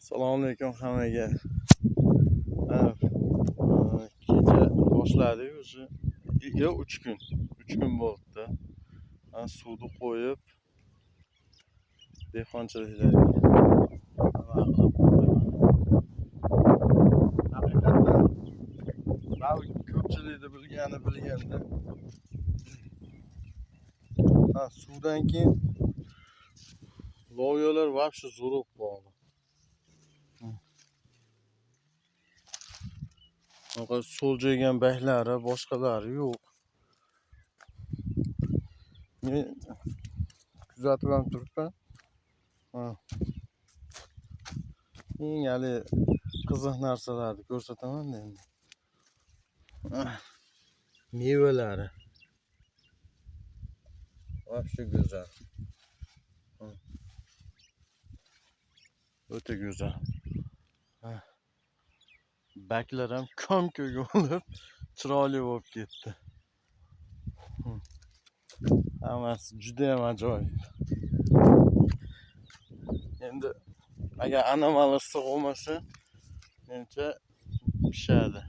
Assalomu alaykum hammaga. Kecha boshladik o'sha. 3 kun. 3 kun bo'ldi. Suvni qo'yib dehqonchiliklarga haqiqatan ko'pchilikni bilganda suvdan keyin loviyalar вообще zo'ruq bo'ldi. So'ljagan baklari, boshqalari yo'q. Men kuzatib ham turibman. Eng hali qiziq narsalarni ko'rsataman endi. Mevalari вообще go'zal. O'ta go'zal. Baklar ham ko'm-ko'k bo'lib, chiroyli bo'lib ketdi. Hammasi juda ham ajoyib. Endi agar anomal issiq bo'lmasa, menimcha pishadi.